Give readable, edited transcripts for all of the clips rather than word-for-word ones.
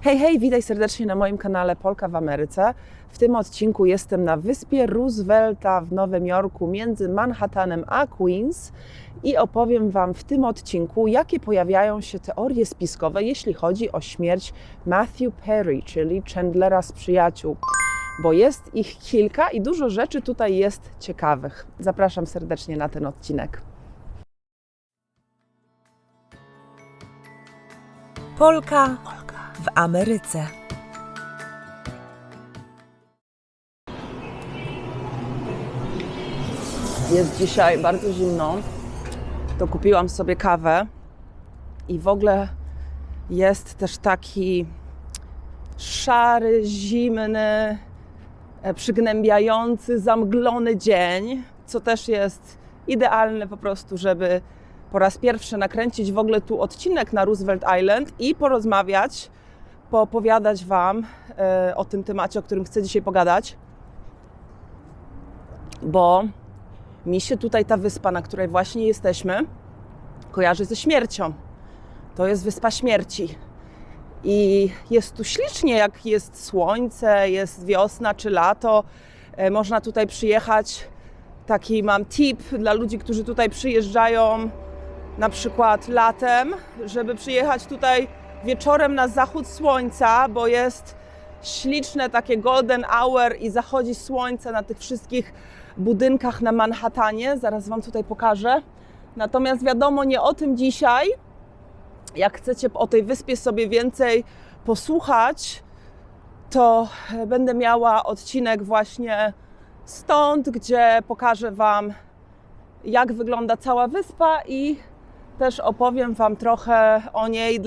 Hej, hej, witaj serdecznie na moim kanale Polka w Ameryce. W tym odcinku jestem na wyspie Roosevelta w Nowym Jorku między Manhattanem a Queens i opowiem Wam w tym odcinku, jakie pojawiają się teorie spiskowe, jeśli chodzi o śmierć Matthew Perry, czyli Chandlera z Przyjaciół, bo jest ich kilka i dużo rzeczy tutaj jest ciekawych. Zapraszam serdecznie na ten odcinek. Polka w Ameryce. Jest dzisiaj bardzo zimno, to kupiłam sobie kawę i w ogóle jest też taki szary, zimny, przygnębiający, zamglony dzień, co też jest idealne po prostu, żeby po raz pierwszy nakręcić w ogóle tu odcinek na Roosevelt Island i porozmawiać, poopowiadać Wam o tym temacie, o którym chcę dzisiaj pogadać, bo mi się tutaj ta wyspa, na której właśnie jesteśmy, kojarzy ze śmiercią. To jest Wyspa Śmierci. I jest tu ślicznie, jak jest słońce, jest wiosna czy lato. Można tutaj przyjechać. Taki mam tip dla ludzi, którzy tutaj przyjeżdżają na przykład latem, żeby przyjechać tutaj wieczorem na zachód słońca, bo jest śliczne takie golden hour i zachodzi słońce na tych wszystkich budynkach na Manhattanie. Zaraz Wam tutaj pokażę. Natomiast wiadomo, nie o tym dzisiaj. Jak chcecie o tej wyspie sobie więcej posłuchać, to będę miała odcinek właśnie stąd, gdzie pokażę Wam, jak wygląda cała wyspa i też opowiem Wam trochę o niej,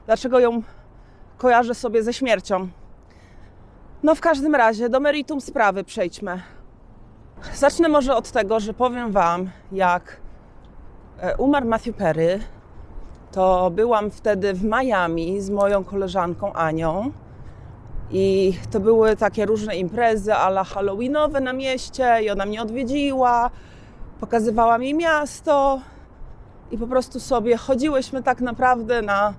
dlaczego ją kojarzę sobie ze śmiercią. No w każdym razie do meritum sprawy przejdźmy. Zacznę może od tego, że powiem Wam, jak umarł Matthew Perry, to byłam wtedy w Miami z moją koleżanką Anią i to były takie różne imprezy a la halloweenowe na mieście i ona mnie odwiedziła, pokazywała mi miasto i po prostu sobie chodziłyśmy tak naprawdę na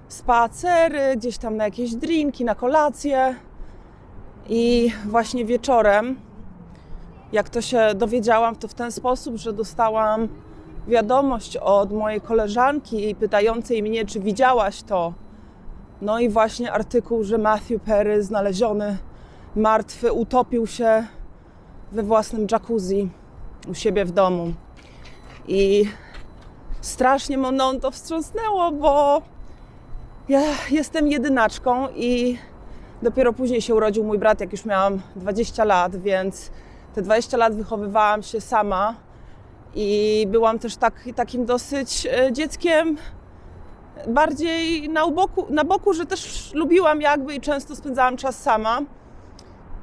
spacery, gdzieś tam na jakieś drinki, na kolację i właśnie wieczorem, jak to się dowiedziałam, to w ten sposób, że dostałam wiadomość od mojej koleżanki pytającej mnie, czy widziałaś to. No i właśnie artykuł, że Matthew Perry znaleziony martwy utopił się we własnym jacuzzi u siebie w domu. I strasznie mną to wstrząsnęło, bo ja jestem jedynaczką i dopiero później się urodził mój brat, jak już miałam 20 lat, więc te 20 lat wychowywałam się sama i byłam też takim dosyć dzieckiem bardziej na boku, że też lubiłam jakby i często spędzałam czas sama.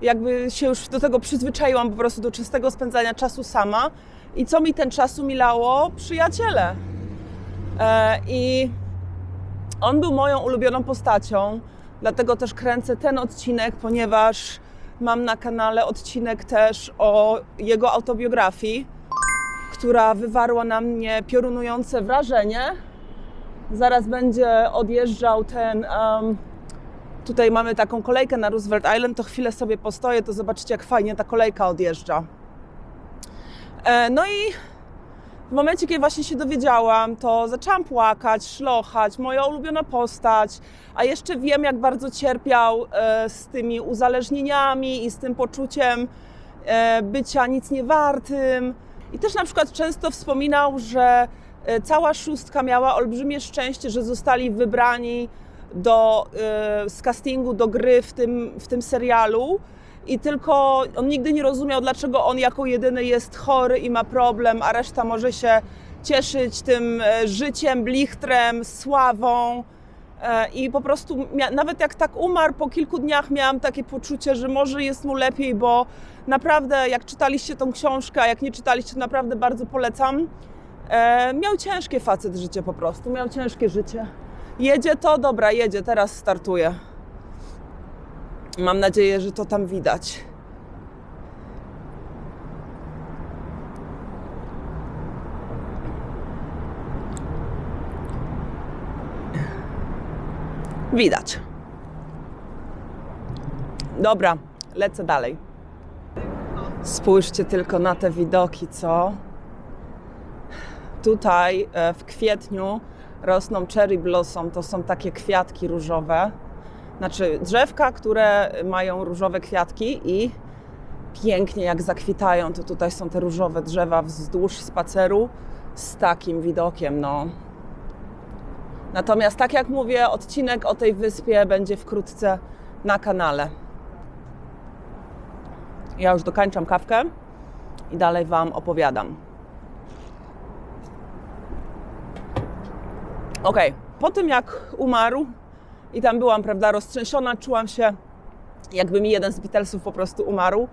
Jakby się już do tego przyzwyczaiłam po prostu do częstego spędzania czasu sama. I co mi ten czas umilało? Przyjaciele. I on był moją ulubioną postacią, dlatego też kręcę ten odcinek, ponieważ mam na kanale odcinek też o jego autobiografii, która wywarła na mnie piorunujące wrażenie. Zaraz będzie odjeżdżał tutaj mamy taką kolejkę na Roosevelt Island, to chwilę sobie postoję, to zobaczycie, jak fajnie ta kolejka odjeżdża. No i w momencie, kiedy właśnie się dowiedziałam, to zaczęłam płakać, szlochać, moja ulubiona postać, a jeszcze wiem, jak bardzo cierpiał z tymi uzależnieniami i z tym poczuciem bycia nic nie wartym. I też na przykład często wspominał, że cała szóstka miała olbrzymie szczęście, że zostali wybrani z castingu do gry w tym serialu i tylko on nigdy nie rozumiał, dlaczego on jako jedyny jest chory i ma problem, a reszta może się cieszyć tym życiem, blichtrem, sławą. I po prostu nawet jak tak umarł, po kilku dniach miałam takie poczucie, że może jest mu lepiej, bo naprawdę jak czytaliście tą książkę, a jak nie czytaliście, to naprawdę bardzo polecam. Miał ciężkie facet życie po prostu, miał ciężkie życie. Jedzie to, dobra, jedzie, teraz startuje. Mam nadzieję, że to tam widać. Widać. Dobra, lecę dalej. Spójrzcie tylko na te widoki, co? Tutaj w kwietniu rosną cherry blossom, to są takie kwiatki różowe. Znaczy drzewka, które mają różowe kwiatki i pięknie jak zakwitają, to tutaj są te różowe drzewa wzdłuż spaceru z takim widokiem, no. Natomiast tak jak mówię, odcinek o tej wyspie będzie wkrótce na kanale. Ja już dokończam kawkę i dalej Wam opowiadam. Okej, po tym jak umarł i tam byłam, prawda, roztrzęsiona, czułam się, jakby mi jeden z Beatlesów po prostu umarł.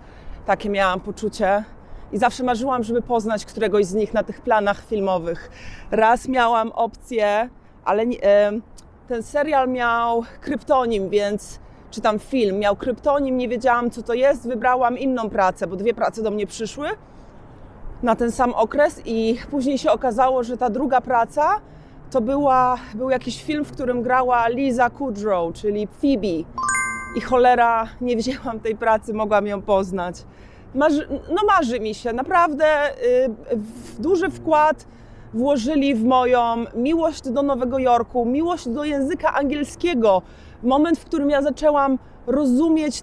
Takie miałam poczucie i zawsze marzyłam, żeby poznać któregoś z nich na tych planach filmowych. Raz miałam opcję, ale ten serial miał kryptonim, więc czy tam film miał kryptonim, nie wiedziałam co to jest, wybrałam inną pracę, bo 2 prace do mnie przyszły na ten sam okres i później się okazało, że ta druga praca to był jakiś film, w którym grała Lisa Kudrow, czyli Phoebe. I cholera, nie wzięłam tej pracy, mogłam ją poznać. Marzy mi się, naprawdę duży wkład włożyli w moją miłość do Nowego Jorku, miłość do języka angielskiego. Moment, w którym ja zaczęłam rozumieć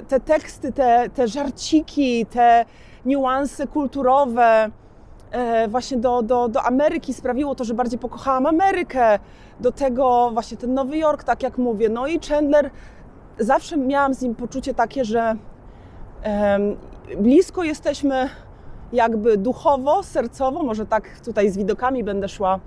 te teksty, te żarciki, te niuanse kulturowe, właśnie do Ameryki sprawiło to, że bardziej pokochałam Amerykę. Do tego właśnie ten Nowy Jork, tak jak mówię. No i Chandler, zawsze miałam z nim poczucie takie, że blisko jesteśmy jakby duchowo, sercowo, może tak tutaj z widokami będę szła,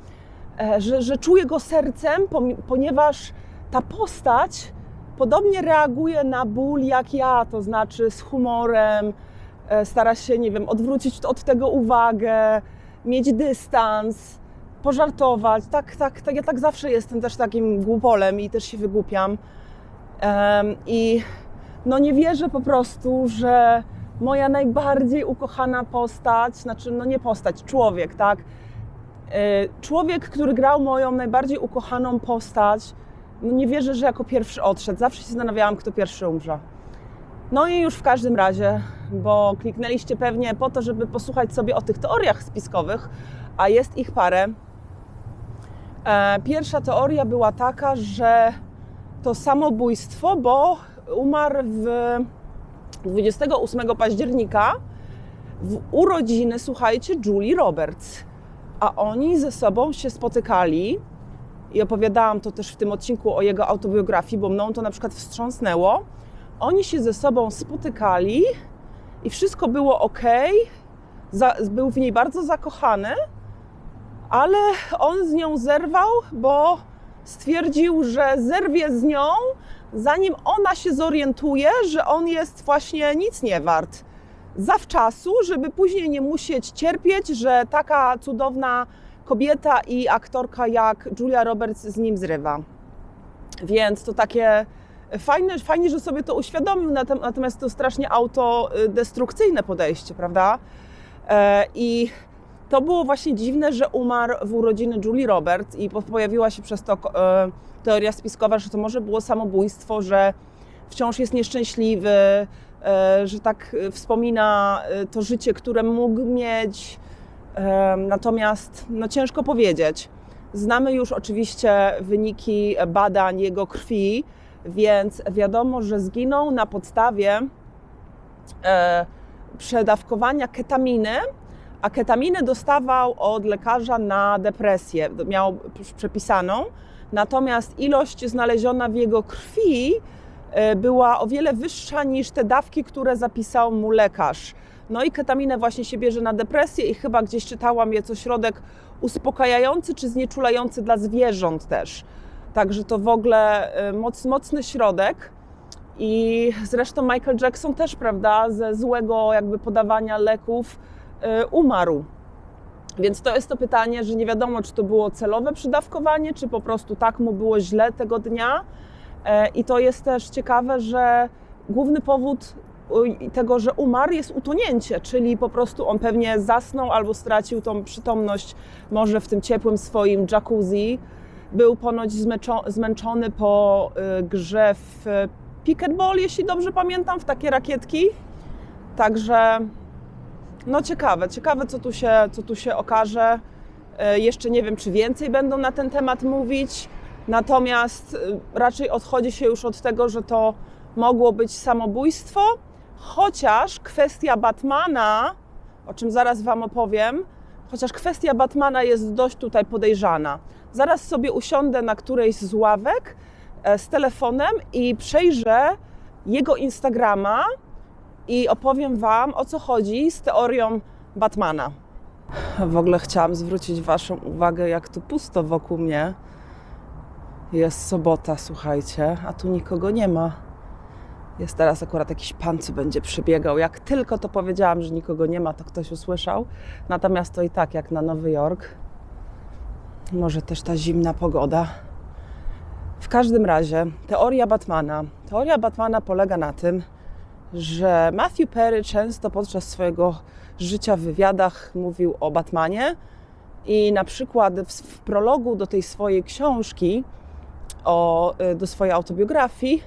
że czuję go sercem, ponieważ ta postać podobnie reaguje na ból jak ja, to znaczy z humorem, stara się, nie wiem, odwrócić od tego uwagę, mieć dystans, pożartować. Ja tak zawsze jestem też takim głupolem i też się wygłupiam. I no nie wierzę po prostu, że moja najbardziej ukochana postać, znaczy no nie postać, człowiek, tak? Człowiek, który grał moją najbardziej ukochaną postać, no nie wierzę, że jako pierwszy odszedł. Zawsze się zastanawiałam, kto pierwszy umrze. No i już w każdym razie, bo kliknęliście pewnie po to, żeby posłuchać sobie o tych teoriach spiskowych, a jest ich parę. Pierwsza teoria była taka, że to samobójstwo, bo umarł 28 października w urodziny, słuchajcie, Julie Roberts. A oni ze sobą się spotykali i opowiadałam to też w tym odcinku o jego autobiografii, bo mną to na przykład wstrząsnęło. Oni się ze sobą spotykali i wszystko było okej. Był w niej bardzo zakochany, ale on z nią zerwał, bo stwierdził, że zerwie z nią, zanim ona się zorientuje, że on jest właśnie nic nie wart. Zawczasu, żeby później nie musieć cierpieć, że taka cudowna kobieta i aktorka jak Julia Roberts z nim zrywa. Więc to takie fajnie, że sobie to uświadomił, natomiast to strasznie autodestrukcyjne podejście, prawda? I to było właśnie dziwne, że umarł w urodziny Julie Roberts i pojawiła się przez to teoria spiskowa, że to może było samobójstwo, że wciąż jest nieszczęśliwy, że tak wspomina to życie, które mógł mieć. Natomiast no ciężko powiedzieć. Znamy już oczywiście wyniki badań jego krwi, więc wiadomo, że zginął na podstawie przedawkowania ketaminy, a ketaminę dostawał od lekarza na depresję, miał przepisaną, natomiast ilość znaleziona w jego krwi była o wiele wyższa niż te dawki, które zapisał mu lekarz. No i ketaminę właśnie się bierze na depresję i chyba gdzieś czytałam, jest to środek uspokajający czy znieczulający dla zwierząt też. Także to w ogóle mocny środek. I zresztą Michael Jackson też, prawda, ze złego jakby podawania leków umarł. Więc to jest to pytanie, że nie wiadomo, czy to było celowe przydawkowanie, czy po prostu tak mu było źle tego dnia. I to jest też ciekawe, że główny powód tego, że umarł, jest utonięcie, czyli po prostu on pewnie zasnął albo stracił tą przytomność może w tym ciepłym swoim jacuzzi. Był ponoć zmęczony po grze w pickleball, jeśli dobrze pamiętam, w takie rakietki. Także no ciekawe, co tu się okaże. Jeszcze nie wiem, czy więcej będą na ten temat mówić, natomiast raczej odchodzi się już od tego, że to mogło być samobójstwo, chociaż kwestia Batmana, o czym zaraz Wam opowiem, chociaż kwestia Batmana jest dość tutaj podejrzana. Zaraz sobie usiądę na którejś z ławek z telefonem i przejrzę jego Instagrama i opowiem Wam, o co chodzi z teorią Batmana. W ogóle chciałam zwrócić Waszą uwagę, jak tu pusto wokół mnie. Jest sobota, słuchajcie, a tu nikogo nie ma. Jest teraz akurat jakiś pan, co będzie przebiegał. Jak tylko to powiedziałam, że nikogo nie ma, to ktoś usłyszał. Natomiast to i tak jak na Nowy Jork. Może też ta zimna pogoda. W każdym razie, teoria Batmana. Teoria Batmana polega na tym, że Matthew Perry często podczas swojego życia w wywiadach mówił o Batmanie i na przykład w prologu do tej swojej książki, do swojej autobiografii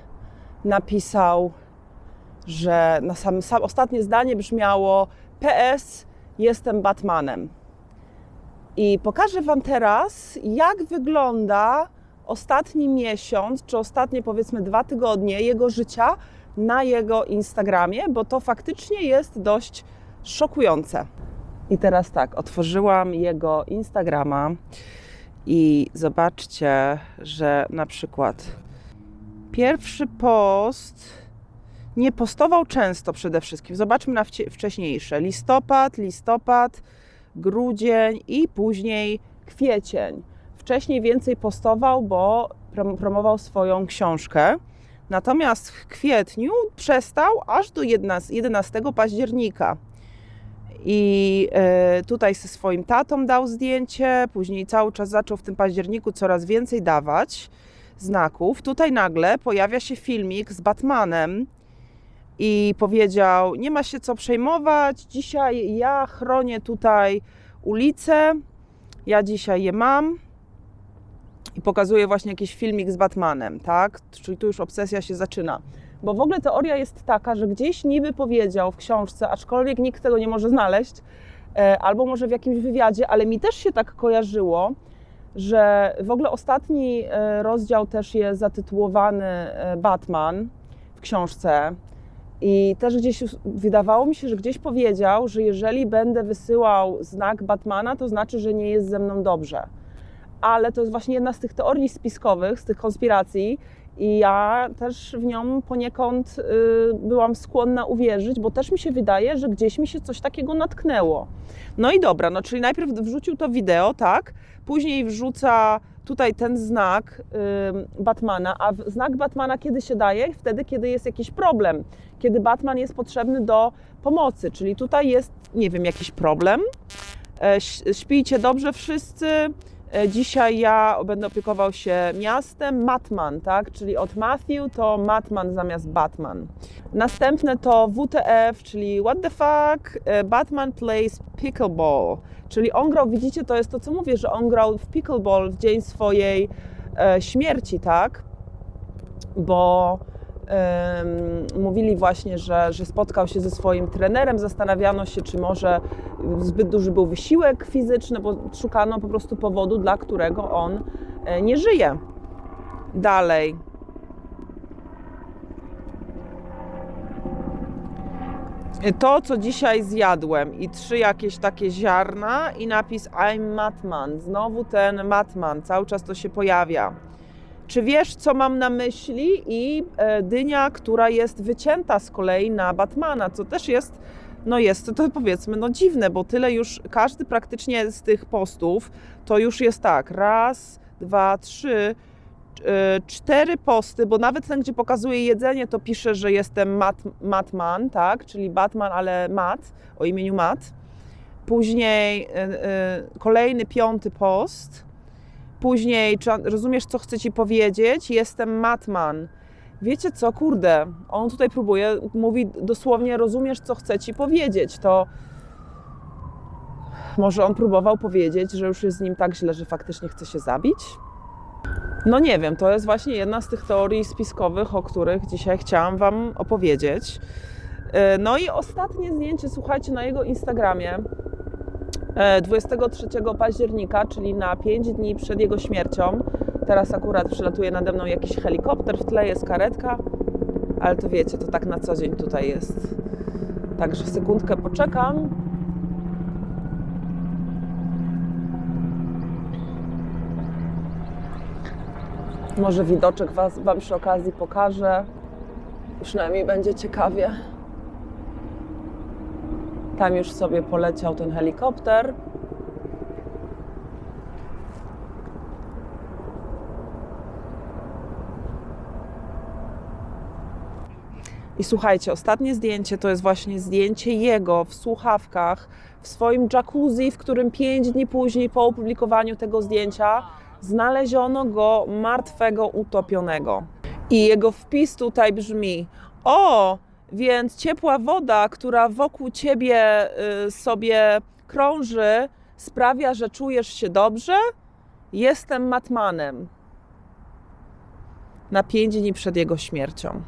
napisał, że ostatnie zdanie brzmiało: PS, jestem Batmanem. I pokażę Wam teraz, jak wygląda ostatni miesiąc, czy ostatnie powiedzmy 2 tygodnie jego życia na jego Instagramie, bo to faktycznie jest dość szokujące. I teraz tak, otworzyłam jego Instagrama i zobaczcie, że na przykład pierwszy post nie postował często przede wszystkim. Zobaczmy na wcześniejsze. Listopad, grudzień i później kwiecień. Wcześniej więcej postował, bo promował swoją książkę. Natomiast w kwietniu przestał aż do 11 października. I tutaj ze swoim tatą dał zdjęcie, później cały czas zaczął w tym październiku coraz więcej dawać znaków. Tutaj nagle pojawia się filmik z Batmanem i powiedział: nie ma się co przejmować, dzisiaj ja chronię tutaj ulicę, ja dzisiaj je mam. I pokazuje właśnie jakiś filmik z Batmanem, tak? Czyli tu już obsesja się zaczyna. Bo w ogóle teoria jest taka, że gdzieś niby powiedział w książce, aczkolwiek nikt tego nie może znaleźć, albo może w jakimś wywiadzie, ale mi też się tak kojarzyło, że w ogóle ostatni rozdział też jest zatytułowany Batman w książce. I też gdzieś wydawało mi się, że gdzieś powiedział, że jeżeli będę wysyłał znak Batmana, to znaczy, że nie jest ze mną dobrze. Ale to jest właśnie jedna z tych teorii spiskowych, z tych konspiracji i ja też w nią poniekąd byłam skłonna uwierzyć, bo też mi się wydaje, że gdzieś mi się coś takiego natknęło. No i dobra, no czyli najpierw wrzucił to wideo, tak? Później wrzuca tutaj ten znak Batmana, a znak Batmana kiedy się daje? Wtedy, kiedy jest jakiś problem, kiedy Batman jest potrzebny do pomocy, czyli tutaj jest, nie wiem, jakiś problem. Śpijcie dobrze wszyscy. Dzisiaj ja będę opiekował się miastem. Matman, tak? Czyli od Matthew to Matman zamiast Batman. Następne to WTF, czyli What the fuck? Batman plays pickleball. Czyli on grał, widzicie, to jest to, co mówię, że on grał w pickleball w dzień swojej śmierci, tak? Bo mówili właśnie, że spotkał się ze swoim trenerem, zastanawiano się, czy może zbyt duży był wysiłek fizyczny, bo szukano po prostu powodu, dla którego on nie żyje. Dalej. To, co dzisiaj zjadłem i 3 jakieś takie ziarna i napis I'm Matman. Znowu ten Matman, cały czas to się pojawia. Czy wiesz, co mam na myśli? I dynia, która jest wycięta z kolei na Batmana, co też jest, no jest to powiedzmy, no dziwne, bo tyle już, każdy praktycznie z tych postów, to już jest tak, 1, 2, 3, 4 posty, bo nawet ten, gdzie pokazuje jedzenie, to pisze, że jestem Matman, tak, czyli Batman, ale Matt, o imieniu Matt. Później kolejny 5. post. Później, czy rozumiesz, co chcę Ci powiedzieć? Jestem Matman. Wiecie co, kurde, on tutaj próbuje, mówi dosłownie, rozumiesz, co chcę Ci powiedzieć. To może on próbował powiedzieć, że już jest z nim tak źle, że faktycznie chce się zabić? No nie wiem, to jest właśnie jedna z tych teorii spiskowych, o których dzisiaj chciałam Wam opowiedzieć. No i ostatnie zdjęcie, słuchajcie, na jego Instagramie 23 października, czyli na 5 dni przed jego śmiercią. Teraz akurat przelatuje nade mną jakiś helikopter, w tle jest karetka, ale to wiecie, to tak na co dzień tutaj jest. Także sekundkę poczekam. Może widoczek Wam przy okazji pokażę. Przynajmniej będzie ciekawie. Tam już sobie poleciał ten helikopter. I słuchajcie, ostatnie zdjęcie to jest właśnie zdjęcie jego w słuchawkach, w swoim jacuzzi, w którym 5 dni później po opublikowaniu tego zdjęcia znaleziono go martwego, utopionego. I jego wpis tutaj brzmi: o, więc ciepła woda, która wokół ciebie sobie krąży, sprawia, że czujesz się dobrze? Jestem Matmanem. Na 5 dni przed jego śmiercią.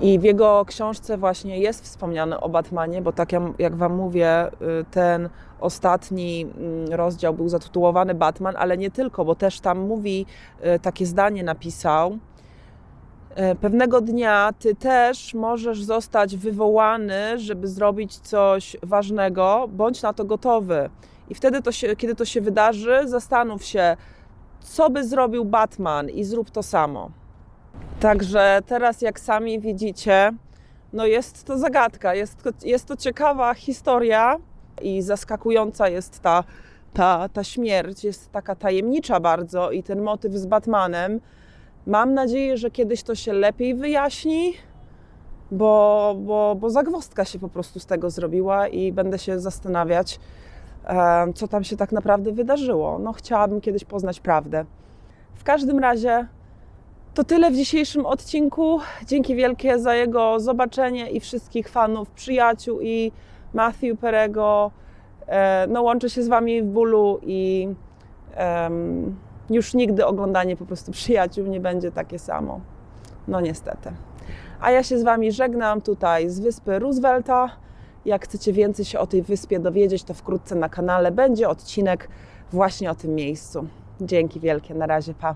I w jego książce właśnie jest wspomniane o Batmanie, bo tak jak Wam mówię, ten ostatni rozdział był zatytułowany Batman, ale nie tylko, bo też tam mówi, takie zdanie napisał: pewnego dnia ty też możesz zostać wywołany, żeby zrobić coś ważnego, bądź na to gotowy. I wtedy, kiedy to się wydarzy, zastanów się, co by zrobił Batman, i zrób to samo. Także teraz, jak sami widzicie, no jest to zagadka, jest to ciekawa historia i zaskakująca jest ta śmierć, jest taka tajemnicza bardzo i ten motyw z Batmanem. Mam nadzieję, że kiedyś to się lepiej wyjaśni, bo zagwozdka się po prostu z tego zrobiła i będę się zastanawiać, co tam się tak naprawdę wydarzyło. No, chciałabym kiedyś poznać prawdę. W każdym razie to tyle w dzisiejszym odcinku. Dzięki wielkie za jego zobaczenie i wszystkich fanów, przyjaciół i Matthew Perry'ego. No, łączę się z Wami w bólu i już nigdy oglądanie po prostu przyjaciół nie będzie takie samo. No niestety. A ja się z Wami żegnam tutaj z wyspy Roosevelta. Jak chcecie więcej się o tej wyspie dowiedzieć, to wkrótce na kanale będzie odcinek właśnie o tym miejscu. Dzięki wielkie, na razie, pa.